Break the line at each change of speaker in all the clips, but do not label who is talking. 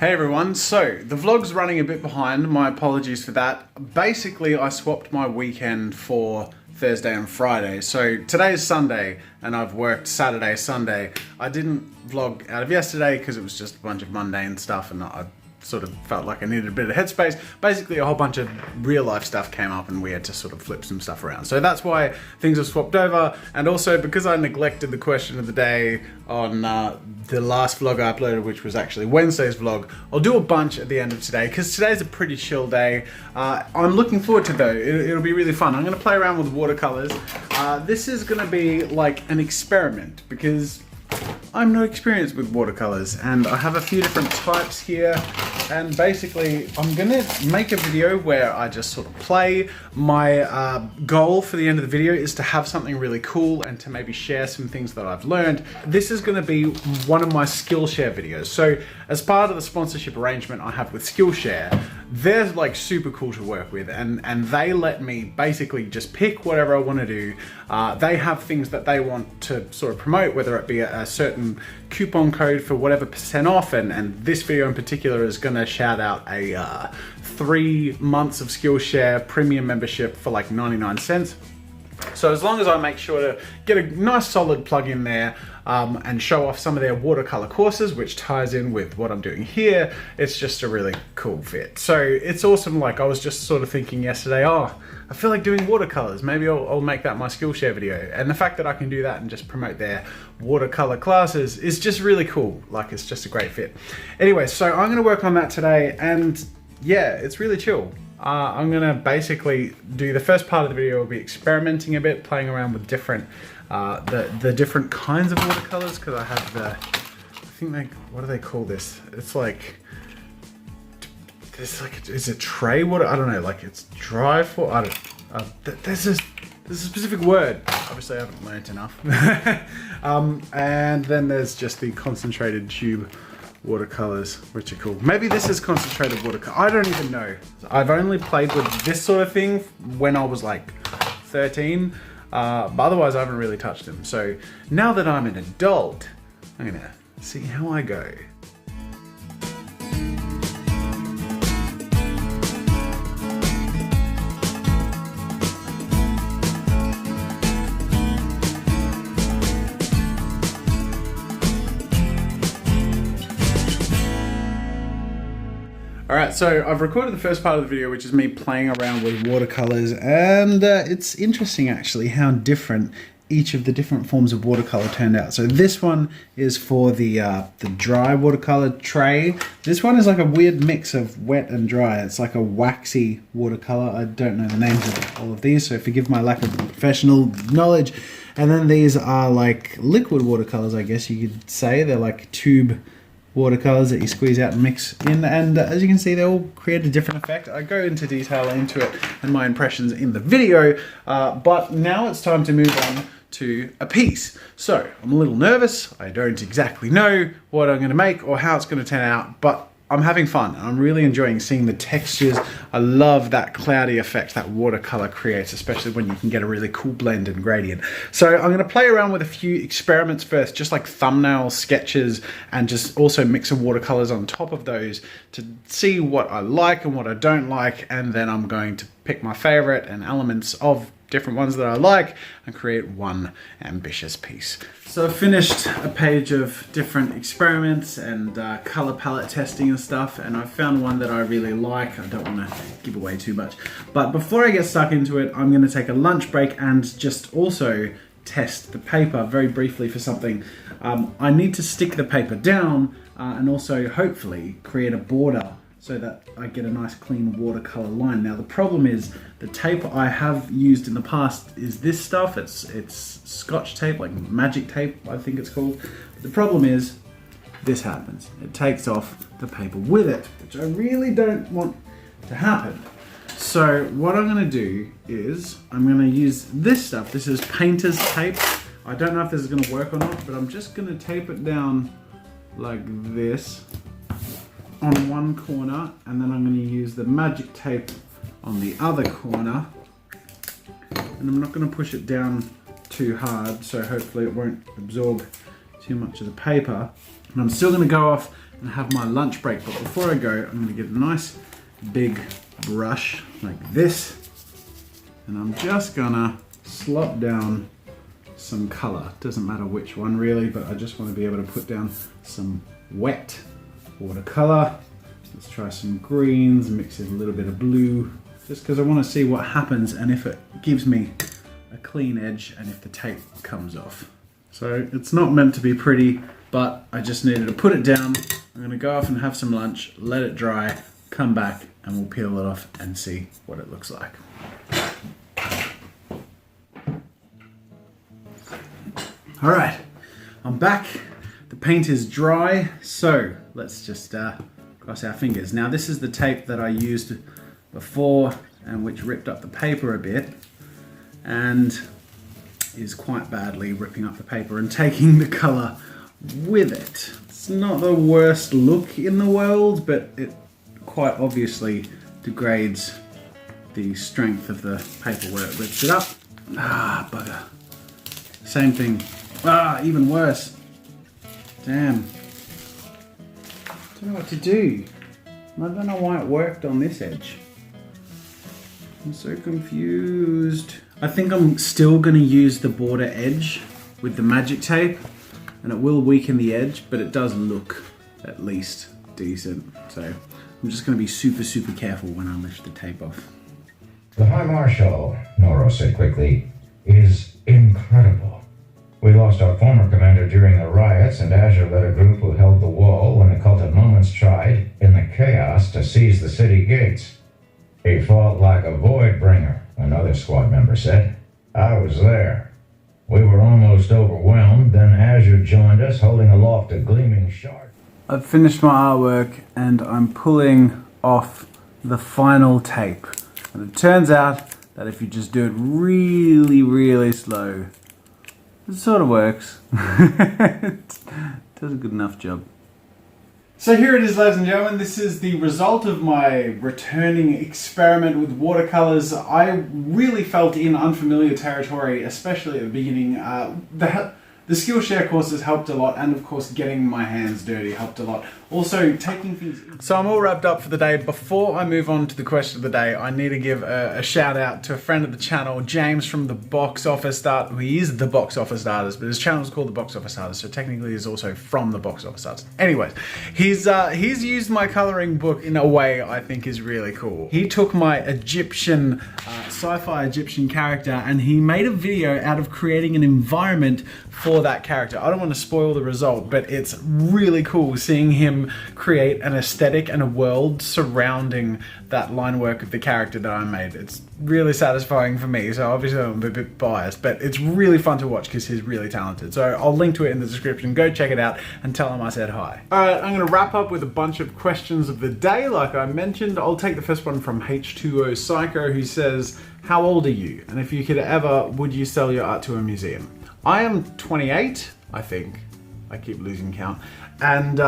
Hey everyone, so the vlog's running a bit behind, my apologies for that. Basically, I swapped my weekend for Thursday and Friday. So today's Sunday and I've worked Saturday, Sunday. I didn't vlog out of yesterday because it was just a bunch of mundane stuff and I sort of felt like I needed a bit of headspace. Basically, a whole bunch of real life stuff came up and we had to sort of flip some stuff around. So that's why things have swapped over. And also because I neglected the question of the day on the last vlog I uploaded, which was actually Wednesday's vlog, I'll do a bunch at the end of today because today's a pretty chill day. I'm looking forward to though. It'll be really fun. I'm gonna play around with watercolors. This is gonna be like an experiment because I'm no experienced with watercolors and I have a few different types here, and basically I'm gonna make a video where I just sort of play. My goal for the end of the video is to have something really cool and to maybe share some things that I've learned. This is gonna be one of my Skillshare videos. So as part of the sponsorship arrangement I have with Skillshare, they're like super cool to work with and they let me basically just pick whatever I want to do. They have things that they want to sort of promote, whether it be a certain coupon code for whatever % off, and this video in particular is going to shout out a 3 months of Skillshare premium membership for like 99 cents. So as long as I make sure to get a nice solid plug in there and show off some of their watercolor courses, which ties in with what I'm doing here, it's just a really cool fit. So it's awesome. Like I was just sort of thinking yesterday, oh, I feel like doing watercolors. Maybe I'll make that my Skillshare video. And the fact that I can do that and just promote their watercolor classes is just really cool. Like it's just a great fit. Anyway, so I'm gonna work on that today and yeah, it's really chill. I'm gonna basically do the first part of the video will be experimenting a bit, playing around with different, the different kinds of watercolors, because I have the, I think they, what do they call this? It's like, there's like, is it tray water? I don't know, like it's dry for, I don't, there's a specific word. Obviously I haven't learned enough. And then there's just the concentrated tube watercolors, which are cool. Maybe this is concentrated watercolor. I don't even know. I've only played with this sort of thing when I was like 13, but otherwise I haven't really touched them. So now that I'm an adult, I'm gonna see how I go. Alright, so I've recorded the first part of the video, which is me playing around with watercolors, and it's interesting actually how different each of the different forms of watercolor turned out. So this one is for the dry watercolor tray. This one is like a weird mix of wet and dry. It's like a waxy watercolor. I don't know the names of all of these, so forgive my lack of professional knowledge. And then these are like liquid watercolors, I guess you could say. They're like tube watercolors that you squeeze out and mix in, and as you can see they all create a different effect. I go into detail into it and my impressions in the video, but now it's time to move on to a piece. So I'm a little nervous. I don't exactly know what I'm going to make or how it's going to turn out, but I'm having fun and I'm really enjoying seeing the textures. I love that cloudy effect that watercolor creates, especially when you can get a really cool blend and gradient. So I'm gonna play around with a few experiments first, just like thumbnail sketches, and just also mix some watercolors on top of those to see what I like and what I don't like, and then I'm going to pick my favorite and elements of different ones that I like and create one ambitious piece. So I've finished a page of different experiments and color palette testing and stuff, and I've found one that I really like. I don't want to give away too much, but before I get stuck into it, I'm going to take a lunch break and just also test the paper very briefly for something. I need to stick the paper down and also hopefully create a border so that I get a nice clean watercolor line. Now the problem is the tape I have used in the past is this stuff. It's Scotch tape, like magic tape I think it's called. But the problem is this happens. It takes off the paper with it, which I really don't want to happen. So what I'm gonna do is I'm gonna use this stuff. This is painter's tape. I don't know if this is gonna work or not, but I'm just gonna tape it down like this on one corner, and then I'm going to use the magic tape on the other corner, and I'm not going to push it down too hard, so hopefully it won't absorb too much of the paper. And I'm still gonna go off and have my lunch break, but before I go, I'm gonna get a nice big brush like this, and I'm just gonna slop down some color. Doesn't matter which one really, but I just want to be able to put down some wet watercolor. Let's try some greens, mix in a little bit of blue, just because I want to see what happens and if it gives me a clean edge and if the tape comes off. So it's not meant to be pretty, but I just needed to put it down. I'm gonna go off and have some lunch, let it dry, come back, and we'll peel it off and see what it looks like. All right, I'm back. The paint is dry, so let's just cross our fingers. Now this is the tape that I used before and which ripped up the paper a bit and is quite badly ripping up the paper and taking the color with it. It's not the worst look in the world, but it quite obviously degrades the strength of the paper where it rips it up. Ah, bugger. Same thing. Ah, even worse. Damn. Don't know what to do. I don't know why it worked on this edge. I'm so confused. I think I'm still going to use the border edge with the magic tape, and it will weaken the edge, but it does look at least decent. So I'm just going to be super careful when I lift the tape off.
The High Marshal, Noro said quickly, is incredible. We lost our former commander during the riots, and Azure led a group who held the wall when the Cult of Moments tried, in the chaos, to seize the city gates. He fought like a void bringer, another squad member said. I was there. We were almost overwhelmed, then Azure joined us, holding aloft a gleaming shard.
I've finished my artwork and I'm pulling off the final tape. And it turns out that if you just do it really slow, it sort of works. It does a good enough job. So here it is, ladies and gentlemen. This is the result of my returning experiment with watercolors. I really felt in unfamiliar territory, especially at the beginning. The Skillshare courses helped a lot, and of course getting my hands dirty helped a lot. Also taking things... So I'm all wrapped up for the day. Before I move on to the question of the day, I need to give a shout out to a friend of the channel, James from the Box Office Art. He is the Box Office Artist, but his channel is called the Box Office Artist, so technically he's also from the Box Office Artist. Anyways, he's used my coloring book in a way I think is really cool. He took my Egyptian, sci-fi Egyptian character, and he made a video out of creating an environment for that character. I don't want to spoil the result, but it's really cool seeing him create an aesthetic and a world surrounding that line work of the character that I made. It's really satisfying for me, so obviously I'm a bit biased, but it's really fun to watch because he's really talented. So I'll link to it in the description. Go check it out and tell him I said hi. Alright, I'm going to wrap up with a bunch of questions of the day like I mentioned. I'll take the first one from H2O Psycho, who says, how old are you? And if you could ever, would you sell your art to a museum? I am 28, I think. I keep losing count. And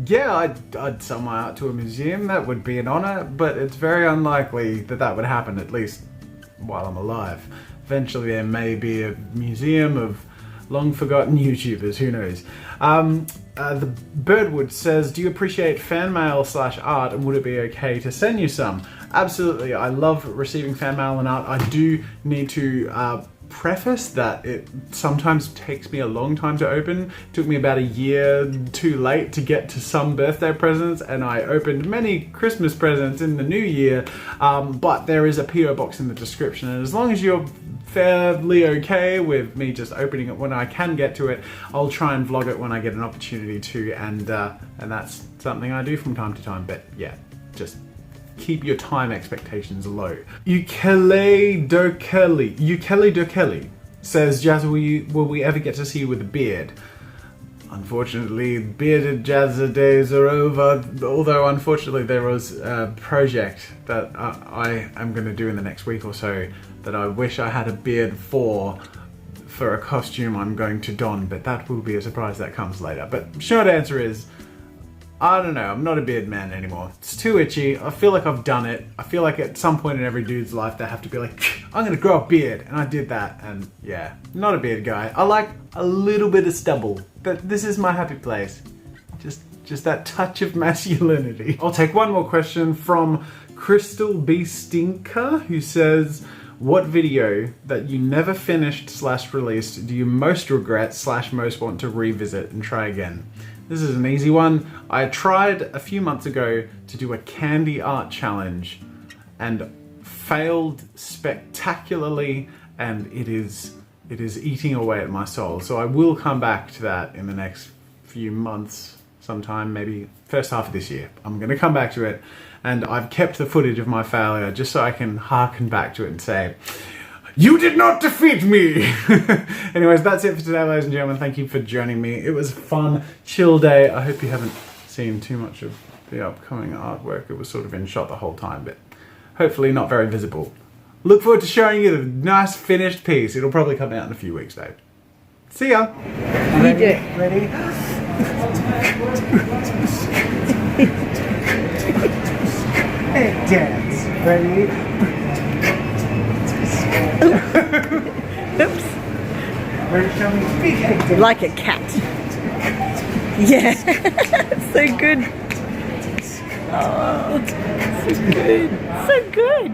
yeah, I'd sell my art to a museum. That would be an honor, but it's very unlikely that that would happen, at least while I'm alive. Eventually there may be a museum of long forgotten YouTubers, who knows. The Birdwood says, do you appreciate fan mail / art, and would it be okay to send you some? Absolutely, I love receiving fan mail and art. I do need to preface that it sometimes takes me a long time to open. It took me about a year too late to get to some birthday presents, and I opened many Christmas presents in the new year, but there is a PO box in the description, and as long as you're fairly okay with me just opening it when I can get to it, I'll try and vlog it when I get an opportunity to, and that's something I do from time to time. But yeah, just keep your time expectations low. Ukele Dokeli says, Jazza, will we ever get to see you with a beard? Unfortunately, bearded Jazza days are over, although unfortunately there was a project that I am going to do in the next week or so that I wish I had a beard for a costume I'm going to don, but that will be a surprise that comes later. But short answer is, I don't know, I'm not a beard man anymore. It's too itchy. I feel like I've done it. I feel like at some point in every dude's life they have to be like, I'm gonna grow a beard. And I did that, and yeah, not a beard guy. I like a little bit of stubble. But this is my happy place. Just that touch of masculinity. I'll take one more question from Crystal B. Stinker, who says, what video that you never finished / released do you most regret / most want to revisit and try again? This is an easy one. I tried a few months ago to do a candy art challenge and failed spectacularly, and it is eating away at my soul. So I will come back to that in the next few months, sometime, maybe first half of this year. I'm gonna come back to it, and I've kept the footage of my failure just so I can harken back to it and say, you did not defeat me! Anyways, that's it for today, ladies and gentlemen. Thank you for joining me. It was a fun, chill day. I hope you haven't seen too much of the upcoming artwork. It was sort of in shot the whole time, but hopefully not very visible. Look forward to showing you the nice finished piece. It'll probably come out in a few weeks, though. See ya!
You do it.
Ready? Head dance. Ready?
Oops.
Ready to show me big head dance?
Like a cat. Yeah. So good. Oh, so good. So good.